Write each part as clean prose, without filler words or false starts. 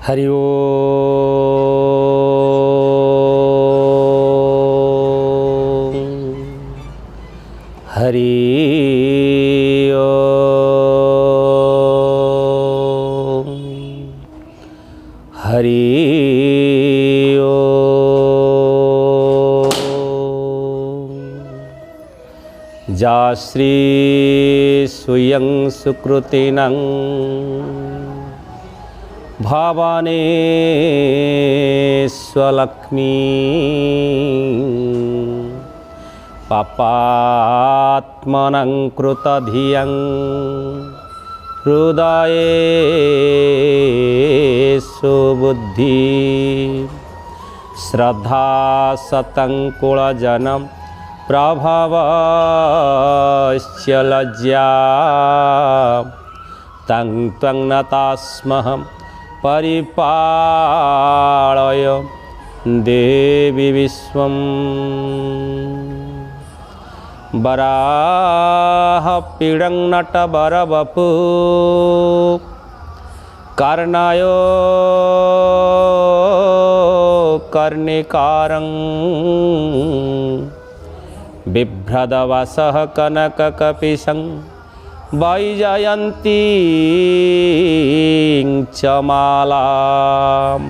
हरि ओम हरि ओम हरि ओम। जा श्री स्वयं सुकृतिनं भावाने स्वलक्ष्मी पापात्मनं कृतधियं हृदये सुबुद्धि श्रद्धा सतंकुलजनं प्रभवश्च लज्जा तं त्वं नतास्महं परिपालय देवी विश्वम्। वराह पीडं नटवरवपु कर्णाय कर्णिकारं बिभ्रदवसः कनककपिशं वैजयन्तीं च मालां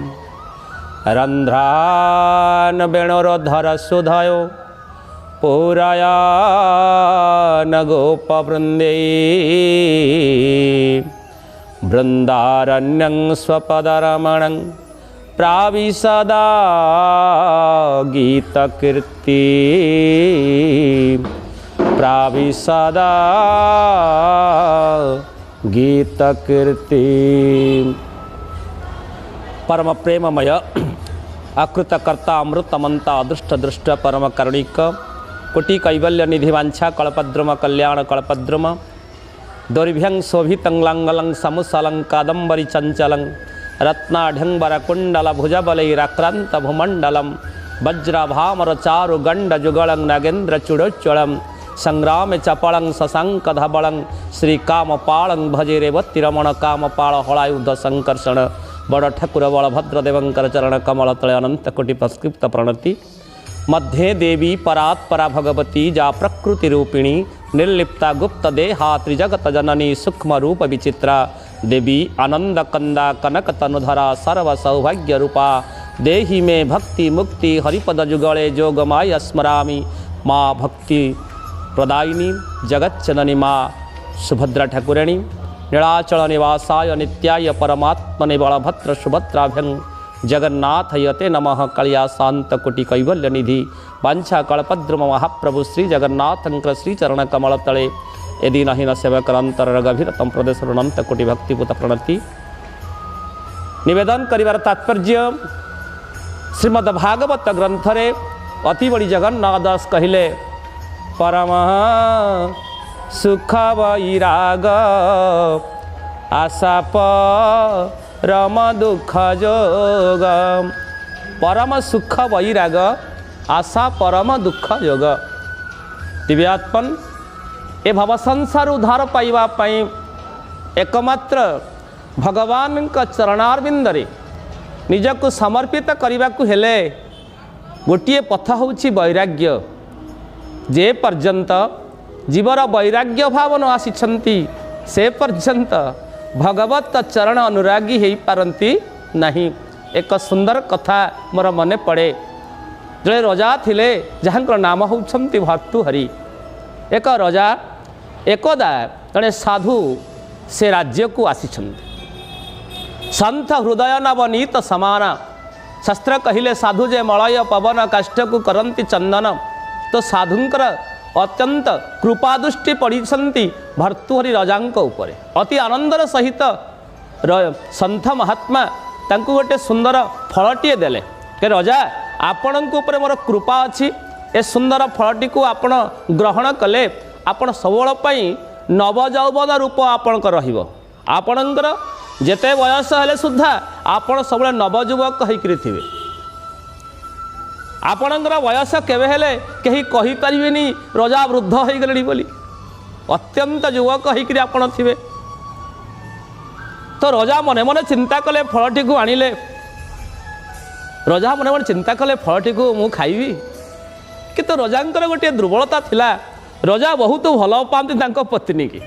रन्ध्रान् वेणुरोद्धरसुधयो पुरायान गोपवृन्दे बृन्दारण्यं स्वपदरमणं प्राविशदा गीतकीर्ति प्राविशदा गीतकीर्ति। परम प्रेममय अकृतकर्ता अमृतमंता अदृष्ट दृष्ट परम करुणिक कोटि कैवल्य निधि वांछा कल्पद्रुम कल्याण कल्पद्रुम दौर्भ्यं शोभितं लांगलं समुसलं कादम्बरी चंचलं रत्नाढ्यं वरकुंडल भुजबलैराक्रांत भूमंडलं वज्रभामर चारु गंड जुगलं नागेन्द्र चूड़ोच्चलं संग्राम चपलं शशांक धबलं श्रीकामपालं भजे रेवतीरमण कामपाल हलायुध संकर्षण बड़ ठाकुर बलभद्र देवंकर चरण कमल तले अनंत कोटि प्रस्कृत प्रणति मध्ये देवी परात्परा भगवती जा प्रकृति रूपिणी निर्लिप्ता गुप्त देहा त्रिजगत जननी सूक्ष्म रूप विचित्रा देवी आनंद कंदा कनक तनुधरा सर्व सौभाग्य रूपा देहि में भक्ति मुक्ति हरिपद जुगले जोगमाय स्मरामि माँ भक्ति प्रदायिनी जगच्चननी माँ सुभद्रा ठाकुराणी नीलाचल निवासाय नित्याय परमात्मने बलभद्र सुभद्राभ्यं जगन्नाथ यते नमः कलिया शांत कोटि कैवल्य निधि वांछा कल्पद्रुम महाप्रभु श्री जगन्नाथंकर श्री चरण कमल तले यदि नहीं न सेवकर गभीरतम प्रदेश अनंत कोटि भक्तिपूत प्रणति निवेदन करिवार तात्पर्य श्रीमद्भागवत ग्रंथरे अति बड़ी जगन्नाथ दास कहले परम सुख वैराग आशा परम दुख जोग परम सुख वैराग आशा परम दुख जोग दिव्यात्मन ए भव संसार उद्धार पाइबा पई एकमात्र भगवान का चरणारविंदरे निजक समर्पित करने को हेले गोटे पथ होछि वैराग्य जे पर्यंत जीवर वैराग्य भाव न आसिछंती से पर्यंत भगवत चरण अनुरागी हो पारती नहीं। एक सुंदर कथा मोर मने पड़े जड़े रजा थिले जहाँकर नाम होउछंती भर्तृहरि एक रजा एकदा जड़े साधु से राज्य को आसिछंती संथ हृदय नवनीत समान शास्त्र कहिले साधु जे मलय पवन काष्ठ को करंती चंदन तो साधुंकर अत्यंत कृपादृष्टि पड़ती भर्तृहरि रजांक उपरे अति आनंदर सहित संथ महात्मा तांकु गोटे सुंदर फलटीए देले के रजा आपण उपरे मोर कृपा अच्छी ए सुंदर फलटी को आपण ग्रहण कले आपण सबल पई नवजौवन रूप आपणक रहिबो आपणकर जेते वयस हेले सुद्धा आपण सबले नवजुवक होइकरी थिबे आपणकर वयस केवे हेले कहीं कहि परिबेनी रजा वृद्ध हो गले बोली अत्यंत युवक होकर आपण थे तो रजा मने मने चिंता कले फलटी को आनिले रजा मने मने चिंता कले फलटी को मु खाइबी किंतु रजांकर गोटे दुर्बलता थिला रजा बहुत भल पाती पत्नी की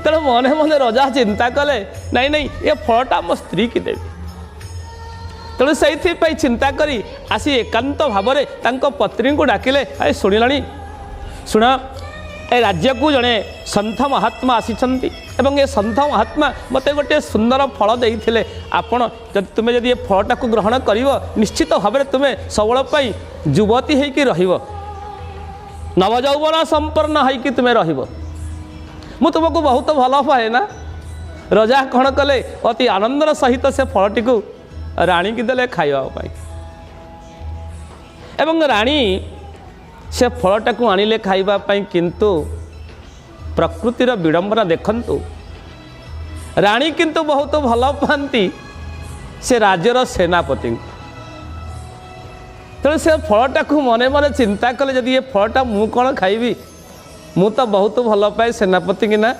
तेणु मने मने रजा चिंता कले नहीं नहीं ये फलटा मो स्त्री की देवी तेणु से चिंता करी आसी एकांत भाव में पत्नी को डाकिले अरे शुणिलानी शुण ए राज्य को जड़े सन्थ महात्मा आसीचंती एवं ये सन्थ महात्मा मते गोटे सुंदर फल देइथिले आपण जदि तुमे जदि ये फलटा को ग्रहण करिवो निश्चित भाव में तुमे सबल पाई युवती होइकी रहिवो नवजौवन संपन्न होइकी तुमे रहिवो मु तुमको बहुत भल पाए ना रजा कौन कले अति आनंदर सहित से फलटी को राणी की देले खाइबा एवं राणी से फलटा को आनिले खाइबा किंतु प्रकृतिर विडंबना देखंतु राणी किंतु बहुत भल पाती से राज्यर सेनापति तेणु से फलटा को मने मने चिंता कले जदि ये फलटा मु कौन खाइबी मु तो बहुत भल पाए सेनापति कि ना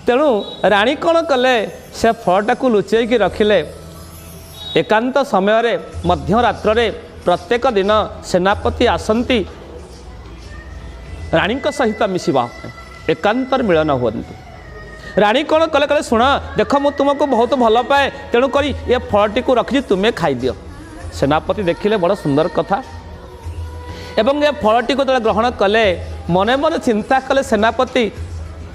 तेणु राणी कौन कले से फलटा को लुचेक रखिले एकांत समय मध्यरात्र प्रत्येक दिन सेनापति आसंती राणी सहित मिसवा एकांत मिलन हुई राणी कौन कले कले शुण देख मु तुमको बहुत भल पाए तेणुक ये फलटी को रखी तुम्हें खाईदि सेनापति देखिले बड़ सुंदर कथा एवं ये फलटी को जो ग्रहण कले मने मने चिंता कले सेनापति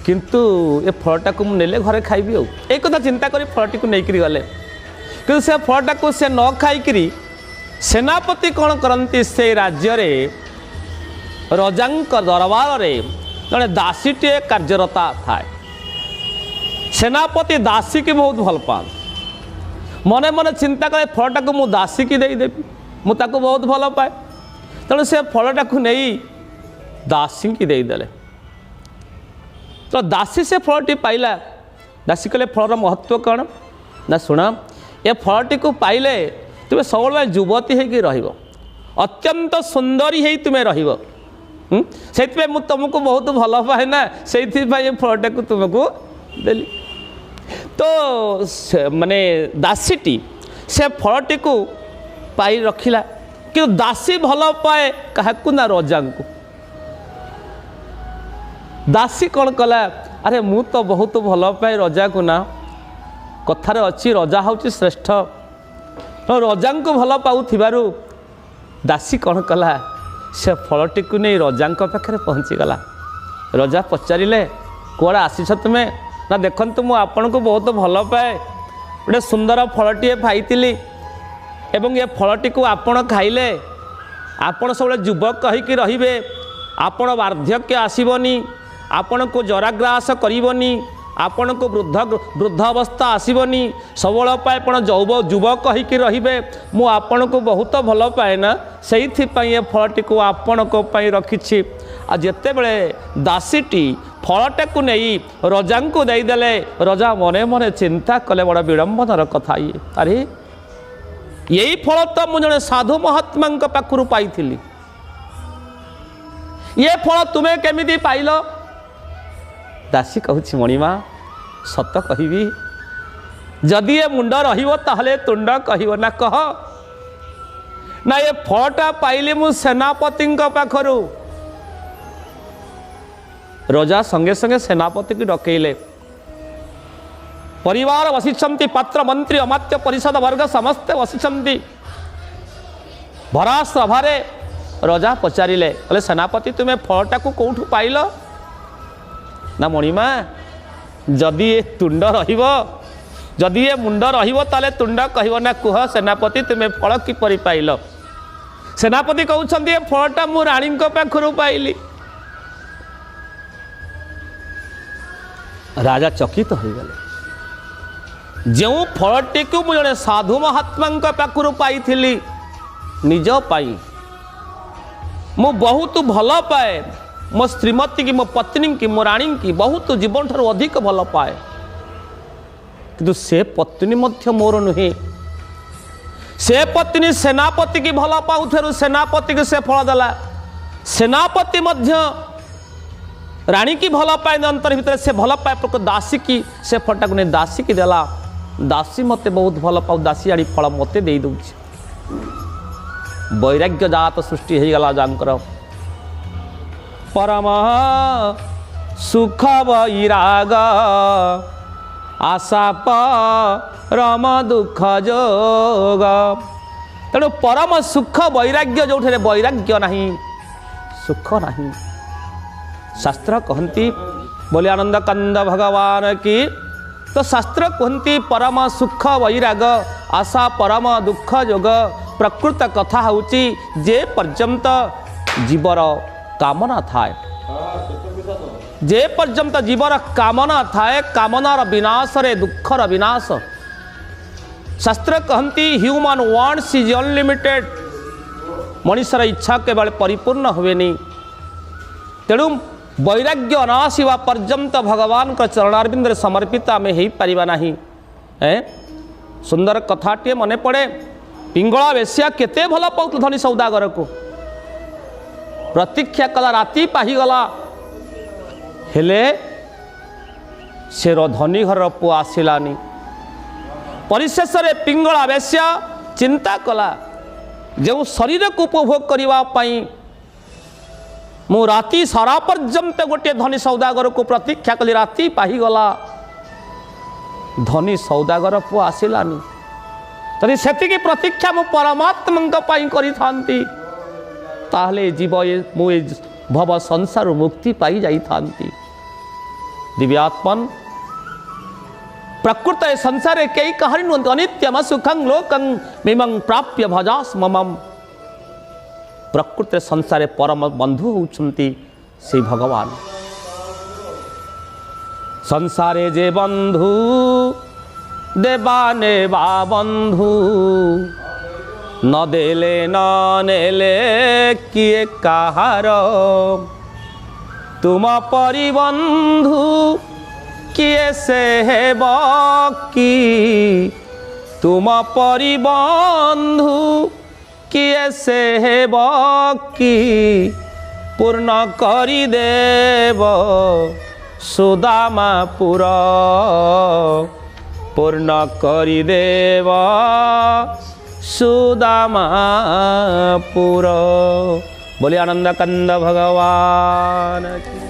किंतु ये फलटा को मुझे घरे खाइबी एक कथा चिंता करी फलटी को लेकर गले कि से फलटा को से न खाई सेनापति कौन करती से राज्य रजांक दरबार रे जड़े दासीटे कार्यरता थाए सेनापति दासी की बहुत भल पान मने मने चिंता करे फलटा को मु दासी की देदेवी मुझे बहुत भल पाए तेणु से फलटा को नहीं दासी की देदेले तो दासी से फलटी पाइला दासी कहले फलर महत्व कौन ना शुण ये फलटी को पाइले तुम्हें सब युवती होगी रहिबो अत्यंत सुंदरी है तुम्हें रहिबो से तुमको बहुत भल पाए ना से फलटा को तुमको देली तो माने दासीटी से फलटी को पाई रखिला कि दासी भल पाए क्या ना रजा को दासी कौन कला अरे मु तो बहुत भल पाए रजा को ना कथार अच्छी रजा हूँ श्रेष्ठ रजा को भल पाऊ दासी कौन कला से फलटी को नहीं रजा पाखे पहुँचीगला रजा पचारे कौड़ा आसीछ तुम्हें ना देखु मु आपन को बहुत भल पाए गोटे सुंदर फलटीए खाई एवं ये फलटी को आपण खाइले आपण सब युवक कहीकि रहिबे आपण वार्धक्य आसबनी आपण को जराग्रास करनी आपण को वृद्ध अवस्था आसबनी सबल पाए आपण युवक कहीकि रहिबे मु आपण को बहुत भल पाए ना से ये फलटी को आपण को पाई रखिछि आ जेते बेले दासीटी फलटा को नहीं रजा को देदेले रजा मने मने चिंता कले बड़ विडंबनार कथा ये अरे यही फल तो मुझे जड़े साधु महात्मा पाखु पाई ये फल तुम्हें केमिति पाइल दासी कहूँ मणिमा सत कहबी जदि ये मुंड रही तुंड कह ना कह ना ये फलटा पाइली मु सेनापति पाखरु रजा संगे संगे सेनापति की डकैले परिवार बसिछंती पात्र मंत्री अमात्य परिषद वर्ग समस्ते बसिछंती भरा सभारे रजा पचारिले कहले सेनापति तुम्हें फलटा को कौठू पाइल ना मणिमा जदि ये तुंड रहिबो जदि ये मुंड रहिबो ताले तुंड कहिबो ना कुह सेनापति तुम्हें फल किपरि पाइल सेनापति कहउछंती ये फलटा मु रानी पाखरु पाइली राजा चकित हो गले जो फलटी को मुझे जड़े साधु महात्मा पाखु पाई निज पाई मु बहुत भल पाए मो श्रीमती की मो पत्नी की मो राणी की बहुत जीवन ठार अधिक भल पाए किंतु से पत्नी मध्य मोर नुहे से पत्नी सेनापति की भल पाऊ सेनापति की से फल देला सेनापति मध्य राणी की भल पाए अंतर भितर से भल पाए प्रकृत दासी की से फलटा को नहीं दासी की देला दासी मते बहुत भल पाऊ दासी आड़ी फल मते दे दूची वैराग्य जात सृष्टि हो गला जांकर परम सुख वैराग आशा परम दुख जोग तेणु परम सुख वैराग्य जो वैराग्य नहीं सुख नहीं शास्त्र कहती बोले आनंद कंद भगवान की तो शास्त्र कहती परम सुख वैराग आशा परम दुख जोग प्रकृत कथा होची जे पर्यंत जीवर कामना थाए जे पर्यंत जीवर कामना थाए कामनार विनाश रे दुखर विनाश शास्त्र कहती ह्यूमन वांट्स इज अनलिमिटेड मनुष्यर इच्छा केवल परिपूर्ण हुएनी तेणु वैराग्य नाशिवा पर्यंत भगवान का चरणारविंद समर्पित आम हो पारिबा नाही सुंदर कथाटे मने पड़े पिंगला वेश्या केते भल पाउत धनी सौदागर को प्रतीक्षा कला राति पाहीगला हेले से धनी घर पु आसिलानी परिशेष रे पिंगला वेश्या चिंता कला जो शरीर को उपभोग करने मु राति सारा पर्यंत गोटे धनी सौदागर को प्रतीक्षा कली राति पाहीगला धनी सौदागर पु आसिलानी तरी सेतिकी प्रतीक्षा मु परमात्मा करी थांती ताहले जीव मु भव संसार मुक्ति पाई जाई थांती दिव्यात्मन प्रकृत संसार कई कहानी नुहति अनित्यम सुखं लोकं मिमं प्राप्य भजास ममम प्रकृत संसार परम बंधु होउछंती से भगवान संसारे जे बंधु देवा नेवा बंधु न देले न नेले किए कहार तुम परि बंधु किए से हेब कि तुम परि बंधु किए से हेब कि पूर्ण करी देव सुदामापुर पूर्ण करी देव सुदामापुर बोले आनंद कंद भगवान की।